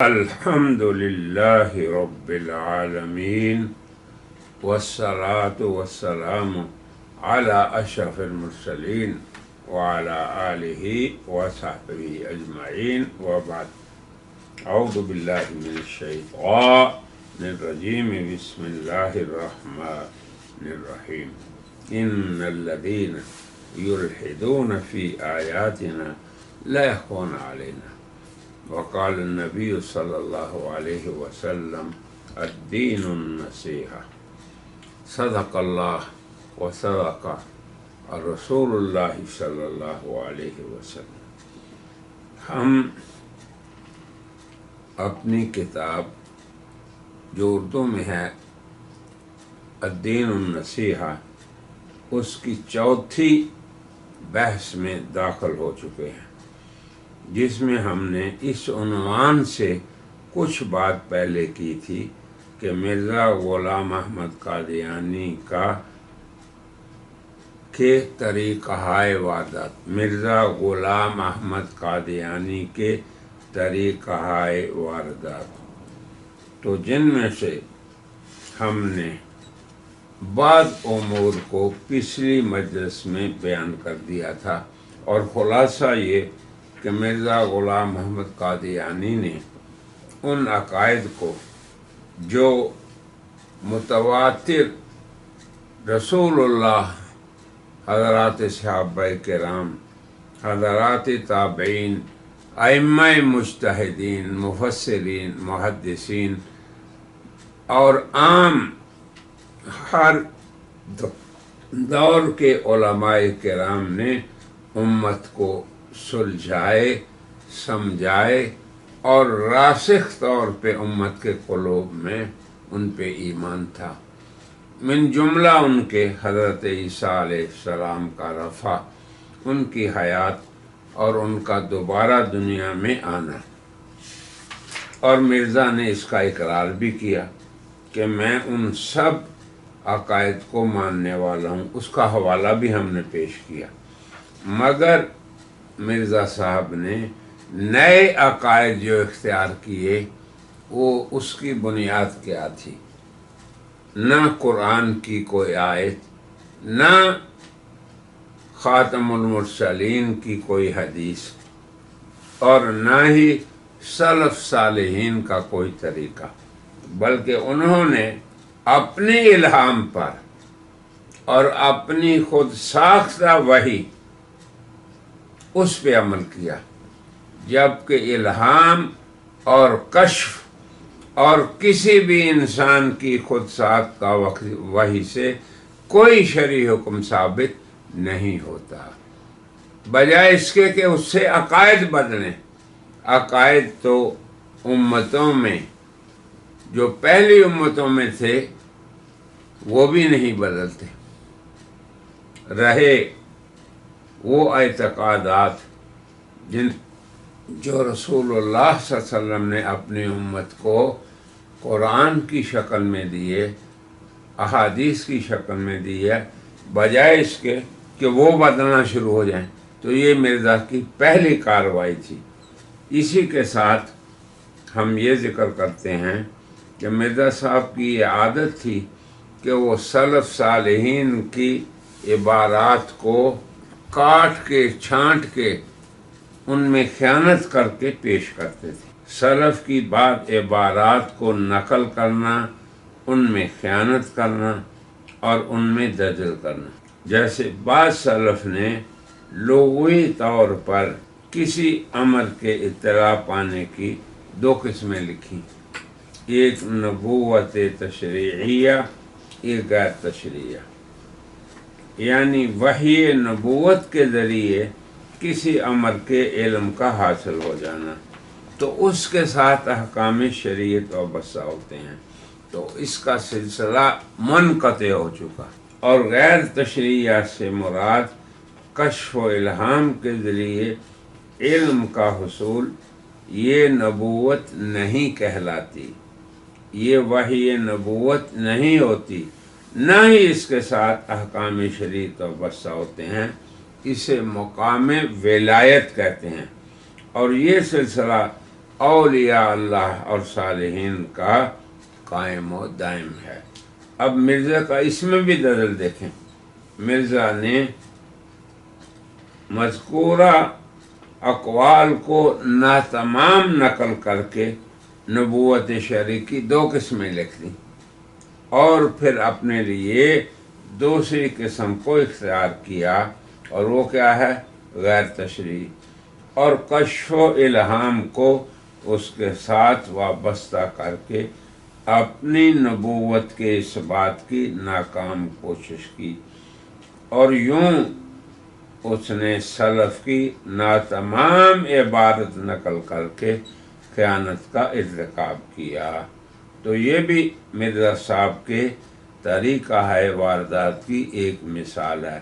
الحمد لله رب العالمين والصلاة والسلام على أشرف المرسلين وعلى آله وصحبه أجمعين وبعد. أعوذ بالله من الشيطان الرجيم. بسم الله الرحمن الرحيم. إن الذين يلحدون في آياتنا لا يخفون علينا وقال النبي صلی اللہ علیہ وسلم الدین النصیحہ. صدق اللہ وصدق رسول اللہ صلی اللہ علیہ وسلم. ہم اپنی کتاب جو اردو میں ہے الدین النصیحہ، اس کی چوتھی بحث میں داخل ہو چکے ہیں، جس میں ہم نے اس عنوان سے کچھ بات پہلے کی تھی کہ مرزا غلام احمد قادیانی کے طریقۂ واردات، مرزا غلام احمد قادیانی کے طریقۂ واردات، تو جن میں سے ہم نے بعض امور کو پچھلی مجلس میں بیان کر دیا تھا، اور خلاصہ یہ کہ مرزا غلام احمد قادیانی نے ان عقائد کو جو متواتر رسول اللہ، حضرات صحابہ کرام، حضرات تابعین، ائمہ مجتہدین، مفسرین، محدثین اور عام ہر دور کے علماء کرام نے امت کو سلجھائے، سمجھائے، اور راسخ طور پہ امت کے قلوب میں ان پہ ایمان تھا. من جملہ ان کے حضرت عیسیٰ علیہ السلام کا رفع، ان کی حیات اور ان کا دوبارہ دنیا میں آنا. اور مرزا نے اس کا اقرار بھی کیا کہ میں ان سب عقائد کو ماننے والا ہوں. اس کا حوالہ بھی ہم نے پیش کیا، مگر مرزا صاحب نے نئے عقائد جو اختیار کیے وہ اس کی بنیاد کیا تھی؟ نہ قرآن کی کوئی آیت، نہ خاتم المرسلین کی کوئی حدیث، اور نہ ہی سلف صالحین کا کوئی طریقہ، بلکہ انہوں نے اپنے الہام پر اور اپنی خود ساختہ وحی اس پہ عمل کیا، جبکہ الہام اور کشف اور کسی بھی انسان کی خود ساختہ وحی سے کوئی شرعی حکم ثابت نہیں ہوتا، بجائے اس کے کہ اس سے عقائد بدلیں. عقائد تو امتوں میں جو پہلی امتوں میں تھے وہ بھی نہیں بدلتے رہے. وہ اعتقادات جو رسول اللہ صلی اللہ علیہ وسلم نے اپنی امت کو قرآن کی شکل میں دیے، احادیث کی شکل میں دیے، بجائے اس کے کہ وہ بدلنا شروع ہو جائیں، تو یہ مرزا کی پہلی کارروائی تھی. اسی کے ساتھ ہم یہ ذکر کرتے ہیں کہ مرزا صاحب کی یہ عادت تھی کہ وہ سلف صالحین کی عبارات کو کاٹ کے، چھانٹ کے، ان میں خیانت کر کے پیش کرتے تھے. سلف کی بعض عبارات کو نقل کرنا، ان میں خیانت کرنا اور ان میں دجل کرنا. جیسے بعض سلف نے لغوی طور پر کسی امر کے اطلاع پانے کی دو قسمیں لکھی، ایک نبوت تشریعیہ، ایک غیر تشریعیہ، یعنی وحی نبوت کے ذریعے کسی امر کے علم کا حاصل ہو جانا، تو اس کے ساتھ احکام شریعت وابستہ ہوتے ہیں، تو اس کا سلسلہ منقطع ہو چکا. اور غیر تشریعیہ سے مراد کشف و الہام کے ذریعے علم کا حصول، یہ نبوت نہیں کہلاتی، یہ وحی نبوت نہیں ہوتی، نہ ہی اس کے ساتھ احکام شریعت وابستہ ہوتے ہیں. اسے مقام ولایت کہتے ہیں، اور یہ سلسلہ اولیاء اللہ اور صالحین کا قائم و دائم ہے۔ اب مرزا کا اس میں بھی دلل دیکھیں، مرزا نے مذکورہ اقوال کو ناتمام نقل کر کے نبوت شرعی کی 2 قسمیں لکھ دیں، اور پھر اپنے لیے دوسری قسم کو اختیار کیا، اور وہ کیا ہے؟ غیر تشریعی، اور کشف و الہام کو اس کے ساتھ وابستہ کر کے اپنی نبوت کے اس بات کی ناکام کوشش کی، اور یوں اس نے سلف کی ناتمام عبارت نقل کر کے خیانت کا ارتکاب کیا۔ تو یہ بھی مرزا صاحب کے طریقہ ہے واردات کی ایک مثال ہے۔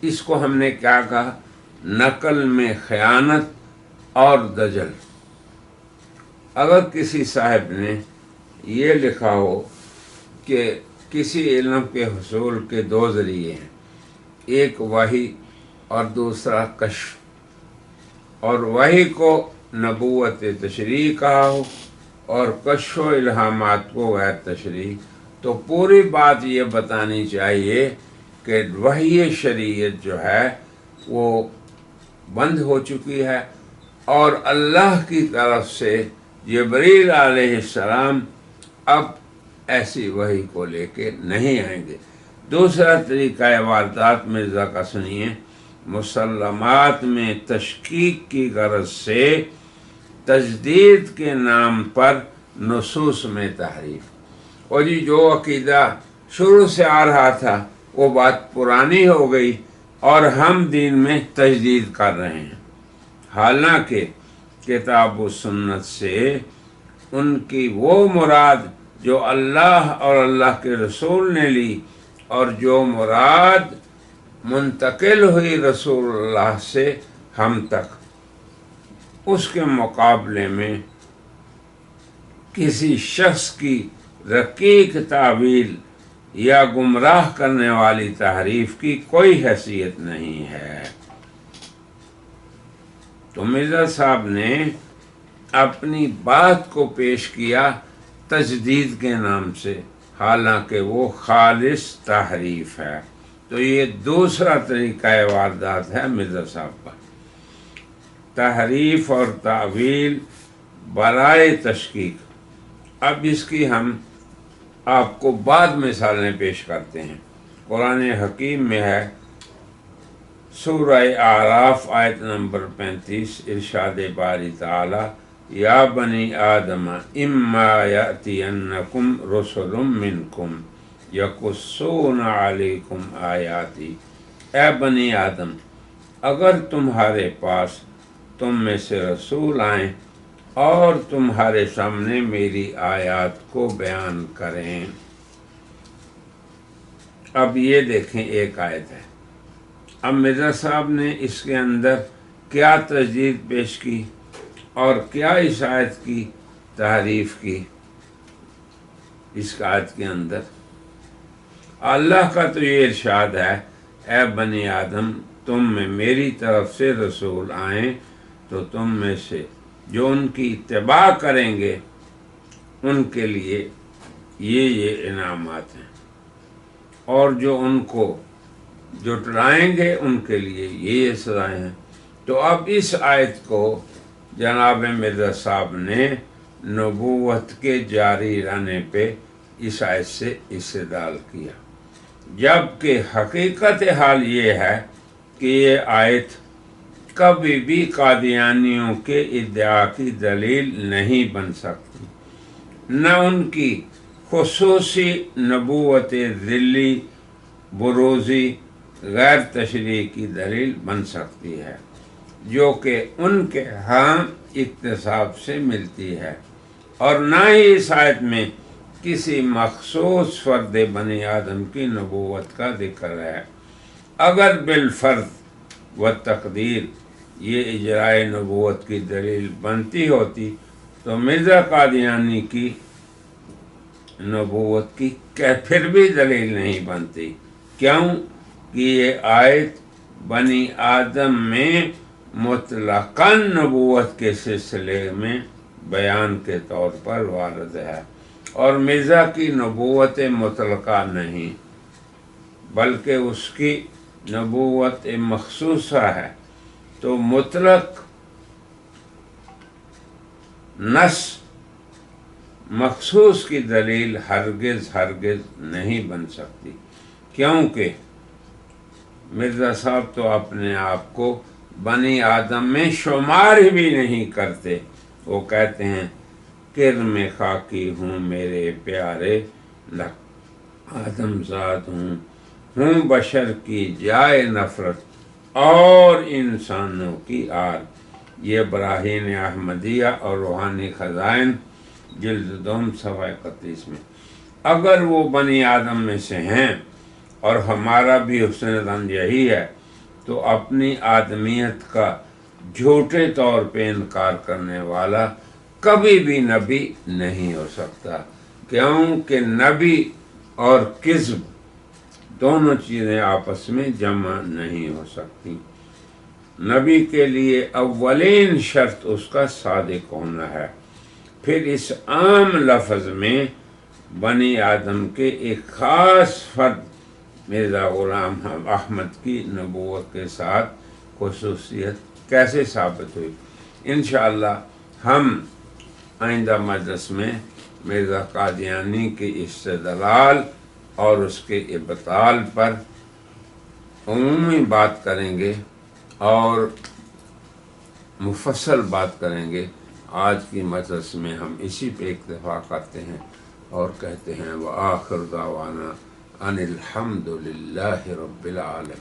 اس کو ہم نے کیا کہا؟ نقل میں خیانت اور دجل۔ اگر کسی صاحب نے یہ لکھا ہو کہ کسی علم کے حصول کے 2 ذریعے ہیں، ایک وحی اور دوسرا کشف، اور وحی کو نبوت تشریعی کہا ہو اور کشف و الہامات کو غیر تشریعی، تو پوری بات یہ بتانی چاہیے کہ وحی شریعت جو ہے وہ بند ہو چکی ہے، اور اللہ کی طرف سے جبریل علیہ السلام اب ایسی وحی کو لے کے نہیں آئیں گے۔ دوسرا طریقہ واردات مرزا کا سنیے، مسلمات میں تشکیک کی غرض سے تجدید کے نام پر نصوص میں تحریف۔ اور یہ جو عقیدہ شروع سے آ رہا تھا وہ بات پرانی ہو گئی اور ہم دین میں تجدید کر رہے ہیں، حالانکہ کتاب و سنت سے ان کی وہ مراد جو اللہ اور اللہ کے رسول نے لی، اور جو مراد منتقل ہوئی رسول اللہ سے ہم تک، اس کے مقابلے میں کسی شخص کی رقیق تعویل یا گمراہ کرنے والی تحریف کی کوئی حیثیت نہیں ہے۔ تو مرزا صاحب نے اپنی بات کو پیش کیا تجدید کے نام سے، حالانکہ وہ خالص تحریف ہے۔ تو یہ دوسرا طریقہ واردات ہے مرزا صاحب کا، تحریف اور تعویل برائے تشکیک۔ اب اس کی ہم آپ کو بعد مثالیں پیش کرتے ہیں۔ قرآن حکیم میں ہے، سورہ اعراف آیت نمبر 35، ارشاد باری تعالی، یا بنی آدم اما یأتینکم رسل منکم یقصون علیکم آیاتی، اے بنی آدم اگر تمہارے پاس تم میں سے رسول آئیں اور تمہارے سامنے میری آیات کو بیان کریں۔ اب یہ دیکھیں ایک آیت ہے، اب مرزا صاحب نے اس کے اندر کیا تجدید پیش کی اور کیا اس آیت کی تحریف کی۔ اس آیت کے اندر اللہ کا تو یہ ارشاد ہے، اے بنی آدم تم میں میری طرف سے رسول آئیں تو تم میں سے جو ان کی اتباع کریں گے ان کے لیے یہ انعامات ہیں، اور جو ان کو جھٹلائیں گے ان کے لیے یہ سزائیں ہیں۔ تو اب اس آیت کو جناب مرزا صاحب نے نبوت کے جاری رہنے پہ اس آیت سے استدلال کیا، جبکہ حقیقت حال یہ ہے کہ یہ آیت کبھی بھی قادیانیوں کے ادعا کی دلیل نہیں بن سکتی، نہ ان کی خصوصی نبوت ذلی بروزی غیر تشریعی کی دلیل بن سکتی ہے، جو کہ ان کے ہاں اکتساب سے ملتی ہے، اور نہ ہی اس آیت میں کسی مخصوص فرد بنی آدم کی نبوت کا ذکر ہے۔ اگر بالفرض و تقدیر یہ اجرائے نبوت کی دلیل بنتی ہوتی تو مرزا قادیانی کی نبوت کی پھر بھی دلیل نہیں بنتی۔ کیوں کہ یہ آیت بنی آدم میں مطلقاً نبوت کے سلسلے میں بیان کے طور پر وارد ہے، اور مرزا کی نبوت مطلقہ نہیں بلکہ اس کی نبوت مخصوصہ ہے۔ تو مطلق نص مخصوص کی دلیل ہرگز نہیں بن سکتی، کیونکہ مرزا صاحب تو اپنے آپ کو بنی آدم میں شمار بھی نہیں کرتے۔ وہ کہتے ہیں کرم خاکی ہوں میرے پیارے، آدم زاد ہوں بشر کی جائے نفرت اور انسانوں کی آر۔ یہ براہین احمدیہ اور روحانی خزائن جلد دوم صفحہ 31 میں۔ اگر وہ بنی آدم میں سے ہیں اور ہمارا بھی حسن ظن یہی ہے، تو اپنی آدمیت کا جھوٹے طور پہ انکار کرنے والا کبھی بھی نبی نہیں ہو سکتا، کیونکہ نبی اور کذب دونوں چیزیں آپس میں جمع نہیں ہو سکتی۔ نبی کے لیے اولین شرط اس کا صادق ہونا ہے، پھر اس عام لفظ میں بنی آدم کے ایک خاص فرد مرزا غلام احمد کی نبوت کے ساتھ خصوصیت کیسے ثابت ہوئی۔ انشاءاللہ ہم آئندہ مجلس میں مرزا قادیانی کی استدلال اور اس کے ابطال پر عمومی بات کریں گے اور مفصل بات کریں گے۔ آج کی مجلس میں ہم اسی پہ اکتفا کرتے ہیں اور کہتے ہیں وآخر دعوانا ان الحمد للہ رب العالمین۔